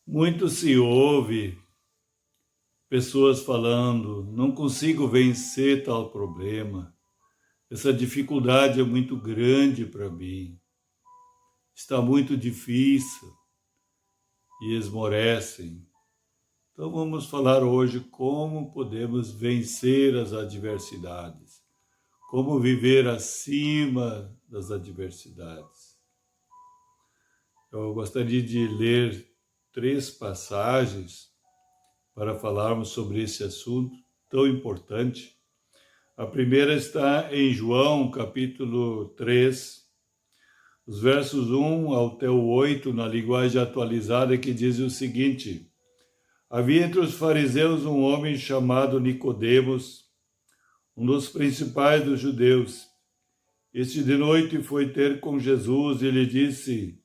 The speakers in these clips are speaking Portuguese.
Muito se ouve pessoas falando, não consigo vencer tal problema, essa dificuldade é muito grande para mim, está muito difícil e esmorecem. Então vamos falar hoje como podemos vencer as adversidades, como viver acima das adversidades. Eu gostaria de ler 3 passagens para falarmos sobre esse assunto tão importante. A primeira está em João, capítulo 3, os versos 1 até o 8, na linguagem atualizada, que diz o seguinte: Havia entre os fariseus um homem chamado Nicodemos, um dos principais dos judeus. Este de noite foi ter com Jesus e lhe disse: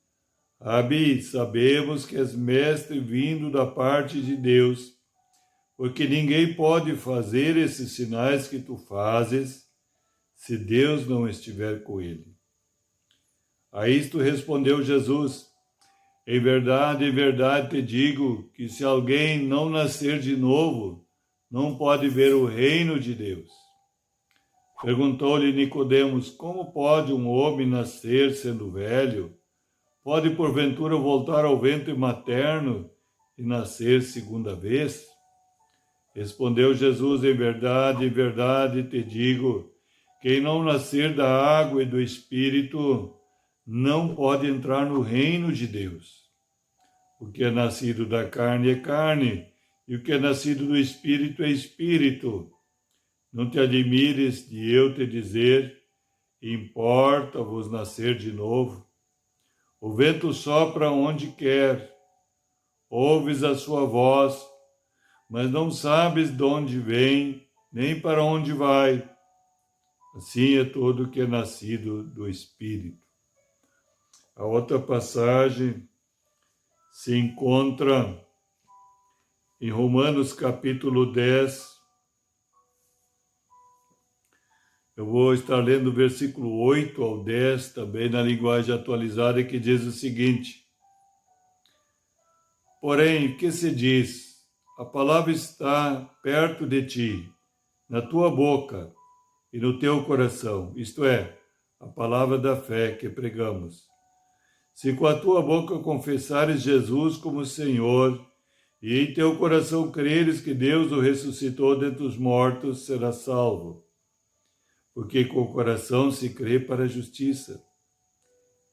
Rabi, sabemos que és mestre vindo da parte de Deus, porque ninguém pode fazer esses sinais que tu fazes, se Deus não estiver com ele. A isto respondeu Jesus: em verdade te digo que se alguém não nascer de novo, não pode ver o reino de Deus. Perguntou-lhe Nicodemos: como pode um homem nascer sendo velho? Pode porventura voltar ao ventre materno e nascer segunda vez? Respondeu Jesus: em verdade te digo, quem não nascer da água e do Espírito não pode entrar no reino de Deus. O que é nascido da carne é carne, e o que é nascido do Espírito é Espírito. Não te admires de eu te dizer: importa-vos nascer de novo. O vento sopra onde quer, ouves a sua voz, mas não sabes de onde vem, nem para onde vai. Assim é todo o que é nascido do Espírito. A outra passagem se encontra em Romanos capítulo 10. Eu vou estar lendo o versículo 8 ao 10, também na linguagem atualizada, que diz o seguinte: Porém, o que se diz? A palavra está perto de ti, na tua boca e no teu coração, isto é, a palavra da fé que pregamos. Se com a tua boca confessares Jesus como Senhor, e em teu coração creres que Deus o ressuscitou dentre os mortos, serás salvo. Porque com o coração se crê para a justiça,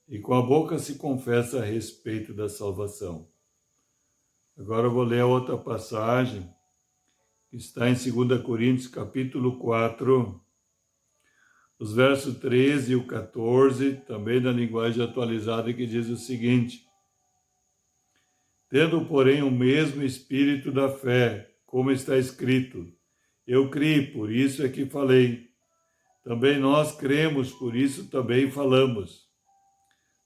e com a boca se confessa a respeito da salvação. Agora eu vou ler a outra passagem, que está em 2 Coríntios, capítulo 4, os versos 13 e o 14, também na linguagem atualizada, que diz o seguinte: Tendo, porém, o mesmo espírito da fé, como está escrito, eu criei, por isso é que falei. Também nós cremos, por isso também falamos,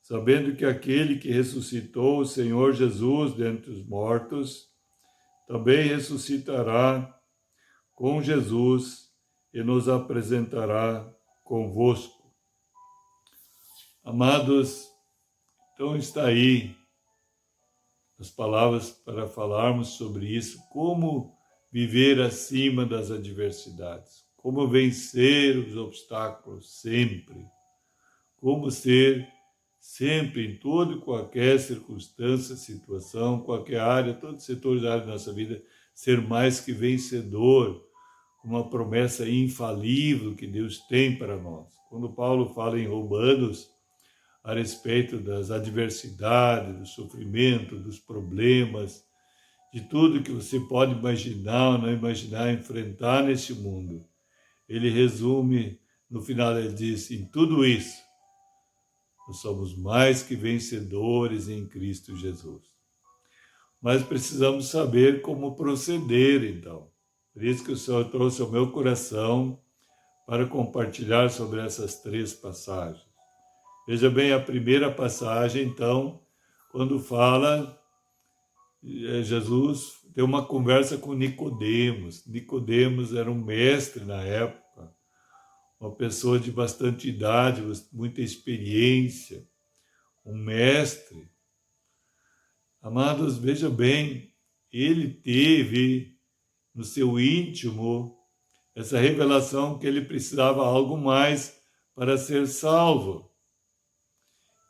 sabendo que aquele que ressuscitou o Senhor Jesus dentre os mortos, também ressuscitará com Jesus e nos apresentará convosco. Amados, então está aí as palavras para falarmos sobre isso, como viver acima das adversidades, como vencer os obstáculos sempre, como ser sempre, em toda e qualquer circunstância, situação, qualquer área, todos os setores da área da nossa vida, ser mais que vencedor, uma promessa infalível que Deus tem para nós. Quando Paulo fala em Romanos, a respeito das adversidades, do sofrimento, dos problemas, de tudo que você pode imaginar ou não imaginar, enfrentar neste mundo. Ele resume, no final ele diz, em tudo isso, nós somos mais que vencedores em Cristo Jesus. Mas precisamos saber como proceder, então. Por isso que o Senhor trouxe ao meu coração para compartilhar sobre essas 3 passagens. Veja bem, a primeira passagem, então, quando fala, Jesus tem uma conversa com Nicodemos. Nicodemos era um mestre na época, uma pessoa de bastante idade, muita experiência, um mestre. Amados, veja bem, ele teve no seu íntimo essa revelação que ele precisava algo mais para ser salvo.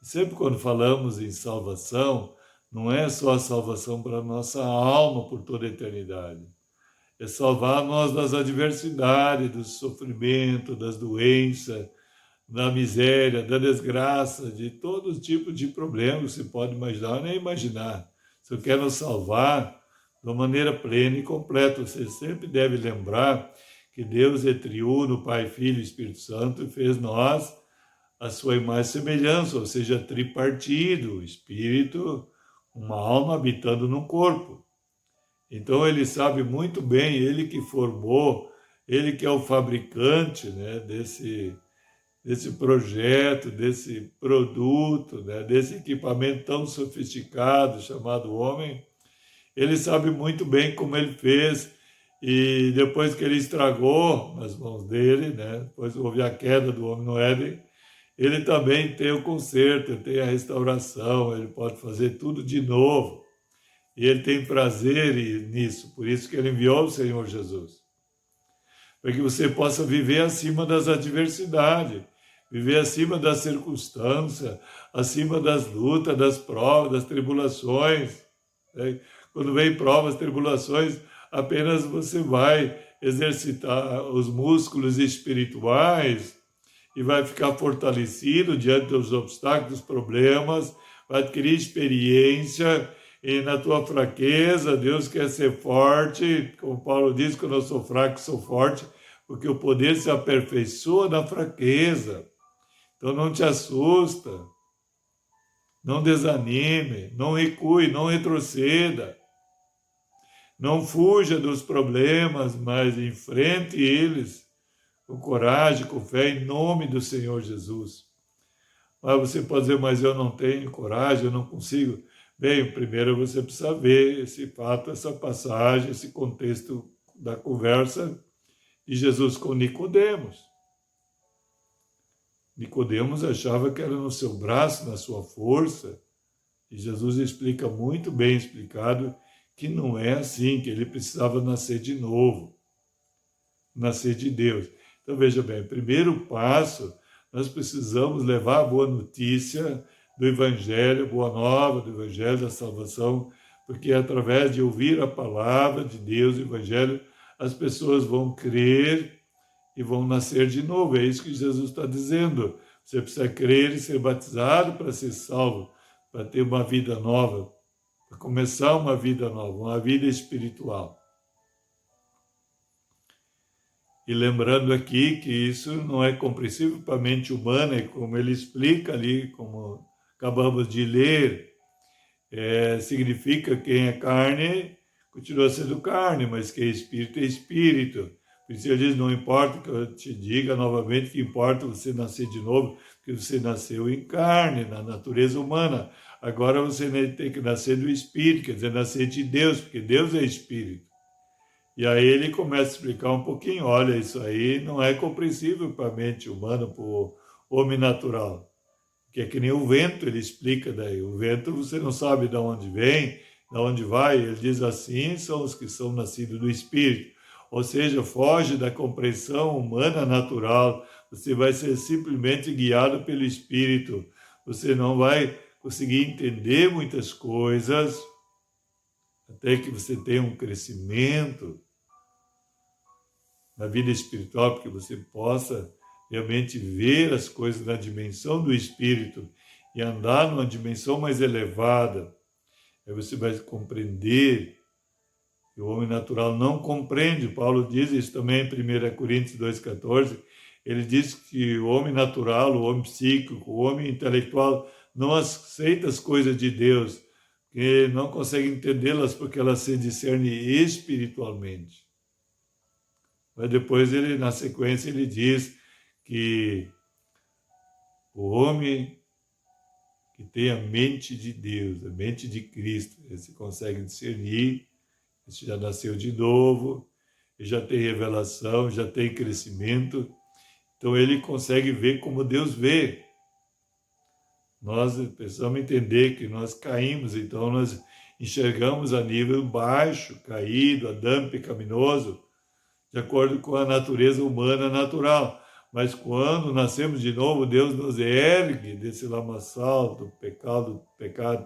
Sempre quando falamos em salvação, não é só a salvação para a nossa alma por toda a eternidade. É salvar nós das adversidades, do sofrimento, das doenças, da miséria, da desgraça, de todo tipo de problema que você pode imaginar ou nem imaginar. Se eu quero nos salvar de uma maneira plena e completa, você sempre deve lembrar que Deus é triuno, Pai, Filho e Espírito Santo, e fez nós a sua imagem e semelhança, ou seja, tripartido, espírito, uma alma habitando num corpo. Então ele sabe muito bem, ele que formou, ele que é o fabricante, né, desse projeto, desse produto, né, desse equipamento tão sofisticado chamado homem. Ele sabe muito bem como ele fez, e depois que ele estragou nas mãos dele, né, depois houve a queda do homem no Éden, ele também tem o conserto, ele tem a restauração, ele pode fazer tudo de novo. E ele tem prazer nisso, por isso que ele enviou o Senhor Jesus. Para que você possa viver acima das adversidades, viver acima das circunstâncias, acima das lutas, das provas, das tribulações. Né? Quando vem provas, tribulações, apenas você vai exercitar os músculos espirituais e vai ficar fortalecido diante dos obstáculos, dos problemas, vai adquirir experiência, e na tua fraqueza Deus quer ser forte, como Paulo diz, quando eu sou fraco, sou forte, porque o poder se aperfeiçoa na fraqueza. Então não te assusta, não desanime, não recue, não retroceda, não fuja dos problemas, mas enfrente eles com coragem, com fé, em nome do Senhor Jesus. Mas você pode dizer, mas eu não tenho coragem, eu não consigo. Bem, primeiro você precisa ver esse fato, essa passagem, esse contexto da conversa de Jesus com Nicodemos. Nicodemos achava que era no seu braço, na sua força, e Jesus explica muito bem explicado que não é assim, que ele precisava nascer de novo, nascer de Deus. Então veja bem, primeiro passo, nós precisamos levar a boa notícia do Evangelho, boa nova do Evangelho da salvação, porque através de ouvir a palavra de Deus, o Evangelho, as pessoas vão crer e vão nascer de novo. É isso que Jesus está dizendo. Você precisa crer e ser batizado para ser salvo, para ter uma vida nova, para começar uma vida nova, uma vida espiritual. E lembrando aqui que isso não é compreensível para a mente humana, e como ele explica ali, como acabamos de ler, significa que quem é carne continua sendo carne, mas quem é espírito. Por isso ele diz, não importa que eu te diga novamente que importa você nascer de novo, porque você nasceu em carne, na natureza humana. Agora você tem que nascer do Espírito, quer dizer, nascer de Deus, porque Deus é Espírito. E aí ele começa a explicar um pouquinho, olha, isso aí não é compreensível para a mente humana, para o homem natural. Que é que nem o vento, ele explica daí. O vento você não sabe de onde vem, de onde vai. Ele diz assim, são os que são nascidos do Espírito. Ou seja, foge da compreensão humana natural. Você vai ser simplesmente guiado pelo Espírito. Você não vai conseguir entender muitas coisas, até que você tenha um crescimento na vida espiritual, porque você possa realmente ver as coisas na dimensão do Espírito e andar numa dimensão mais elevada. Aí você vai compreender que o homem natural não compreende. Paulo diz isso também em 1 Coríntios 2,14. Ele diz que o homem natural, o homem psíquico, o homem intelectual não aceita as coisas de Deus, que não consegue entendê-las porque elas se discernem espiritualmente. Mas depois ele, na sequência, ele diz que o homem que tem a mente de Deus, a mente de Cristo, esse consegue discernir, esse já nasceu de novo, ele já tem revelação, já tem crescimento, então ele consegue ver como Deus vê. Nós precisamos entender que nós caímos, então nós enxergamos a nível baixo, caído, adâmico, pecaminoso, de acordo com a natureza humana natural. Mas quando nascemos de novo, Deus nos ergue desse lamaçal do pecado,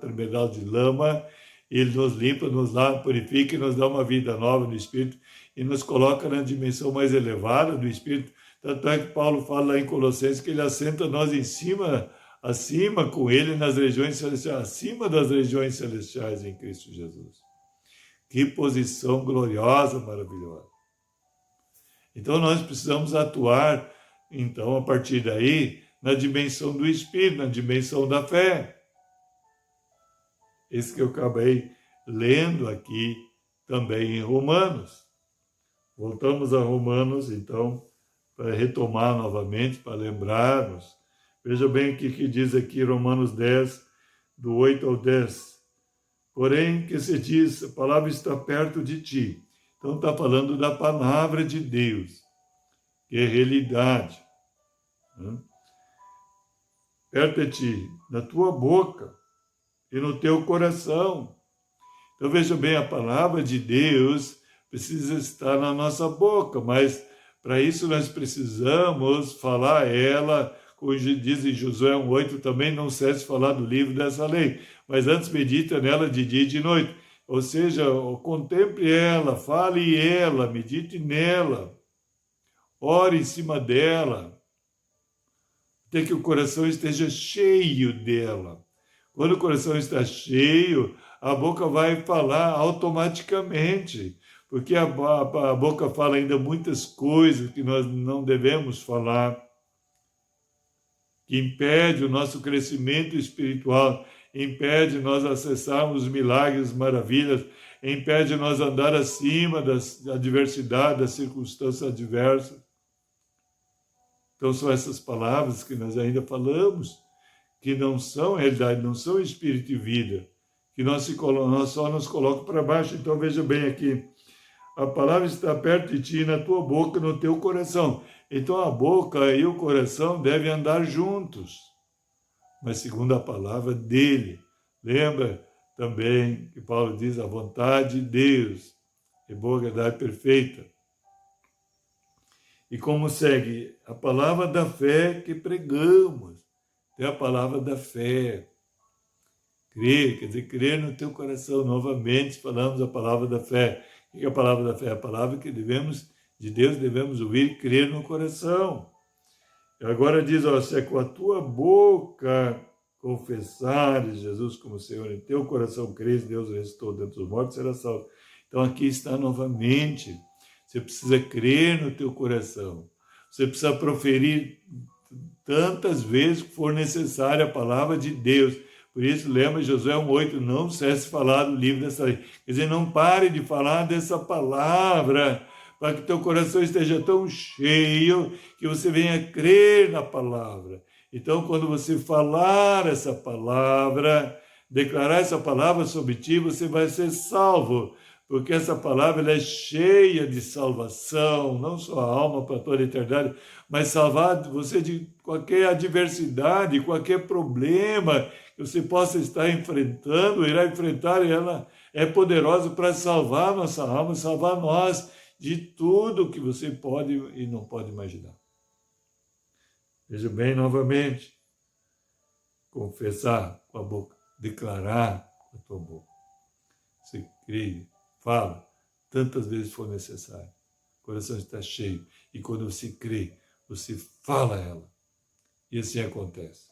tremedal de lama, Ele nos limpa, nos lava, purifica e nos dá uma vida nova no Espírito e nos coloca na dimensão mais elevada do Espírito. Tanto é que Paulo fala lá em Colossenses que Ele assenta nós em cima, acima com Ele nas regiões celestiais, acima das regiões celestiais em Cristo Jesus. Que posição gloriosa, maravilhosa. Então nós precisamos atuar, então, a partir daí, na dimensão do Espírito, na dimensão da fé. Esse que eu acabei lendo aqui também em Romanos. Voltamos a Romanos, então, para retomar novamente, para lembrarmos. Veja bem o que diz aqui Romanos 10, do 8 ao 10. Porém, que se diz, a palavra está perto de ti. Então está falando da palavra de Deus, que é realidade. Perto de ti, na tua boca e no teu coração. Então veja bem, a palavra de Deus precisa estar na nossa boca, mas para isso nós precisamos falar ela, como diz em Josué 1,8, também não cesse de falar do livro dessa lei, mas antes medita nela de dia e de noite. Ou seja, contemple ela, fale ela, medite nela, ore em cima dela, até que o coração esteja cheio dela. Quando o coração está cheio, a boca vai falar automaticamente, porque a boca fala ainda muitas coisas que nós não devemos falar, que impede o nosso crescimento espiritual, impede nós acessarmos os milagres, maravilhas, impede nós andar acima das adversidades, das circunstâncias adversas. Então são essas palavras que nós ainda falamos, que não são realidade, não são espírito e vida, que nós só nos colocam para baixo. Então veja bem aqui, a palavra está perto de ti, na tua boca, no teu coração. Então a boca e o coração devem andar juntos, mas segundo a palavra dele. Lembra também que Paulo diz a vontade de Deus é boa, agradável e perfeita. E como segue? A palavra da fé que pregamos. É a palavra da fé. Crer, quer dizer, crer no teu coração. Novamente falamos a palavra da fé. O que é a palavra da fé? A palavra que de Deus devemos ouvir e crer no coração. E agora diz, ó, se é com a tua boca confessares Jesus como Senhor, em teu coração crês, Deus ressuscitou dentre os mortos, será salvo. Então aqui está novamente. Você precisa crer no teu coração. Você precisa proferir tantas vezes que for necessária a palavra de Deus. Por isso, lembra Josué 1,8, não cesse de falar do livro dessa lei. Quer dizer, não pare de falar dessa palavra, para que teu coração esteja tão cheio que você venha crer na palavra. Então, quando você falar essa palavra, declarar essa palavra sobre ti, você vai ser salvo, porque essa palavra ela é cheia de salvação, não só a alma para toda a eternidade, mas salvar você de qualquer adversidade, qualquer problema que você possa estar enfrentando, irá enfrentar, e ela é poderosa para salvar nossa alma, salvar nós de tudo que você pode e não pode imaginar. Veja bem novamente, confessar com a boca, declarar com a tua boca. Você crê, fala, tantas vezes for necessário. O coração está cheio. E quando você crê, você fala ela. E assim acontece.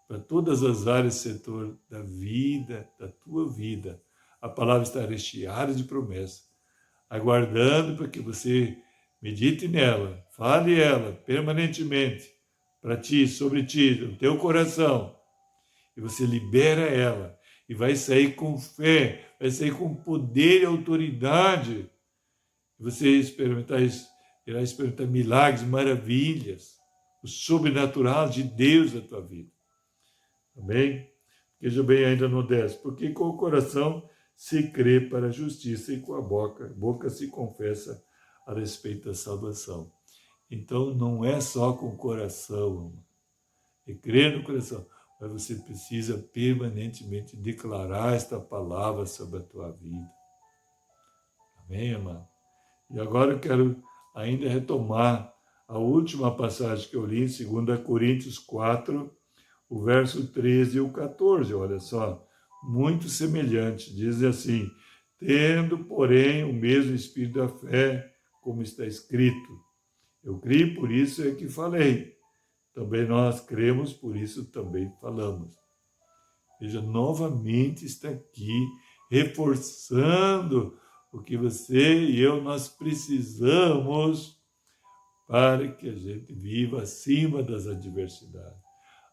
Para todas as áreas do setor da vida, da tua vida, a palavra está recheada de promessas, aguardando para que você medite nela, fale ela permanentemente, para ti, sobre ti, no teu coração. E você libera ela. E vai sair com fé, vai sair com poder e autoridade. Você irá experimentar milagres, maravilhas, o sobrenatural de Deus na tua vida. Amém? Veja bem ainda no 10. Porque com o coração se crê para a justiça e com a boca se confessa a respeito da salvação. Então não é só com o coração, é crer no coração, mas você precisa permanentemente declarar esta palavra sobre a tua vida. Amém, amado? E agora eu quero ainda retomar a última passagem que eu li, em 2 Coríntios 4, o verso 13 e o 14, olha só, muito semelhante, diz assim: tendo, porém, o mesmo espírito da fé, como está escrito. Eu criei, por isso é que falei. Também nós cremos, por isso também falamos. Veja, novamente está aqui, reforçando o que você e eu, nós precisamos para que a gente viva acima das adversidades,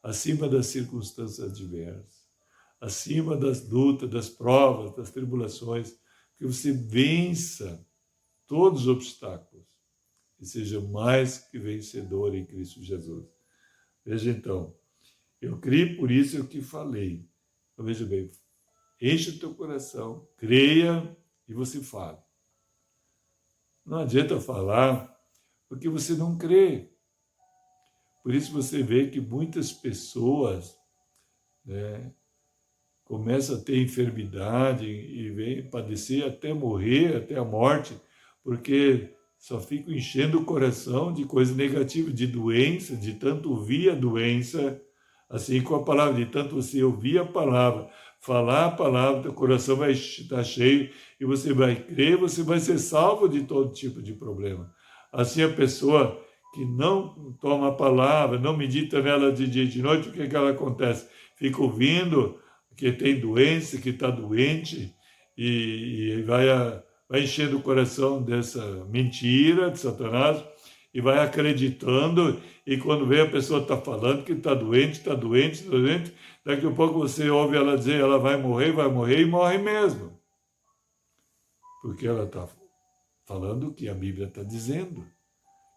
acima das circunstâncias adversas, acima das lutas, das provas, das tribulações, que você vença todos os obstáculos e seja mais que vencedor em Cristo Jesus. Veja então, eu criei, por isso é o que falei. Então, veja bem, enche o teu coração, creia e você fala. Não adianta falar porque você não crê. Por isso você vê que muitas pessoas, né, começam a ter enfermidade e vêm padecer até morrer, até a morte, porque só ficam enchendo o coração de coisa negativa, de doença, de tanto ouvir a doença, assim com a palavra, de tanto você ouvir a palavra, falar a palavra, teu coração vai estar cheio e você vai crer, você vai ser salvo de todo tipo de problema. Assim a pessoa que não toma a palavra, não medita nela de dia e de noite, o que ela acontece? Fica ouvindo que tem doença, que está doente e vai enchendo o coração dessa mentira de Satanás e vai acreditando, e quando vê a pessoa está falando que está doente, daqui a pouco você ouve ela dizer ela vai morrer e morre mesmo. Porque ela está falando o que a Bíblia está dizendo.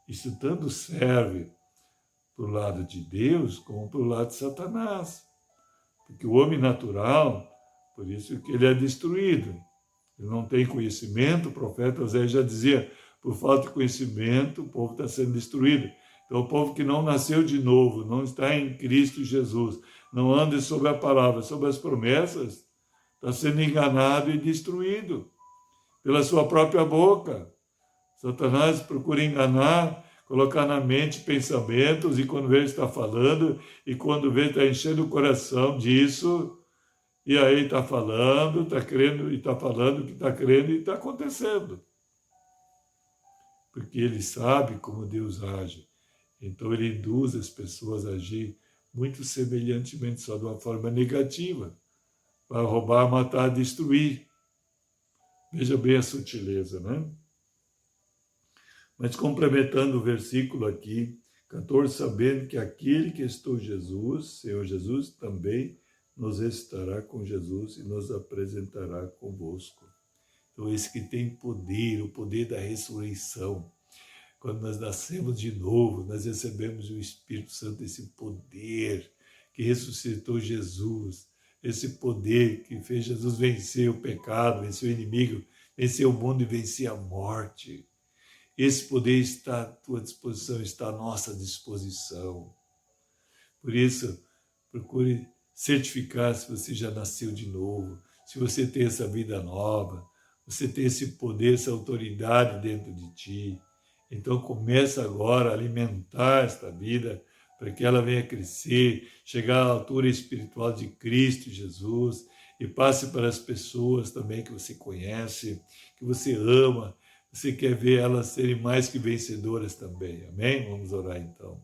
Isso tanto serve para o lado de Deus como para o lado de Satanás. Porque o homem natural, por isso que ele é destruído. Ele não tem conhecimento, o profeta Osés já dizia, por falta de conhecimento, o povo está sendo destruído. Então, o povo que não nasceu de novo, não está em Cristo Jesus, não anda sobre a palavra, sobre as promessas, está sendo enganado e destruído pela sua própria boca. Satanás procura enganar, colocar na mente pensamentos, e quando vê ele está falando, e quando vê está enchendo o coração disso, e aí está falando, está crendo, e está falando o que está crendo, e está acontecendo. Porque ele sabe como Deus age. Então ele induz as pessoas a agir muito semelhantemente, só de uma forma negativa, para roubar, matar, destruir. Veja bem a sutileza, né? Mas complementando o versículo aqui, 14, sabendo que aquele que estou Jesus, Senhor Jesus, também nos estará com Jesus e nos apresentará convosco. Então, esse que tem poder, o poder da ressurreição. Quando nós nascemos de novo, nós recebemos o Espírito Santo, esse poder que ressuscitou Jesus, esse poder que fez Jesus vencer o pecado, vencer o inimigo, vencer o mundo e vencer a morte. Esse poder está à tua disposição, está à nossa disposição. Por isso, procure certificar se você já nasceu de novo, se você tem essa vida nova, você tem esse poder, essa autoridade dentro de ti. Então começa agora a alimentar esta vida para que ela venha crescer, chegar à altura espiritual de Cristo Jesus e passe para as pessoas também que você conhece, que você ama, você quer ver elas serem mais que vencedoras também. Amém? Vamos orar então.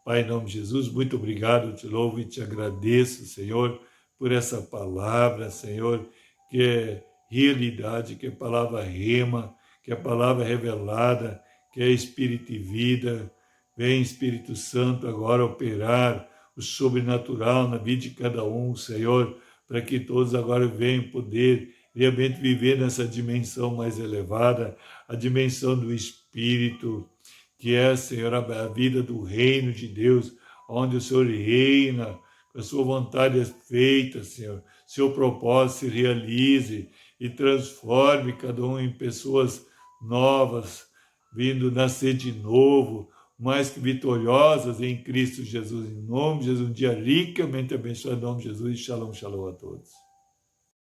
Pai, em nome de Jesus, muito obrigado, eu te louvo e te agradeço, Senhor, por essa palavra, Senhor, que é realidade, que é palavra rema, que é palavra revelada, que é Espírito e vida. Vem, Espírito Santo, agora operar o sobrenatural na vida de cada um, Senhor, para que todos agora venham poder realmente viver nessa dimensão mais elevada, a dimensão do Espírito, que é, Senhor, a vida do reino de Deus, onde o Senhor reina, a sua vontade é feita, Senhor, seu propósito se realize e transforme cada um em pessoas novas, vindo nascer de novo, mais que vitoriosas em Cristo Jesus. Em nome de Jesus, um dia ricamente abençoado, em nome de Jesus. Shalom, shalom a todos.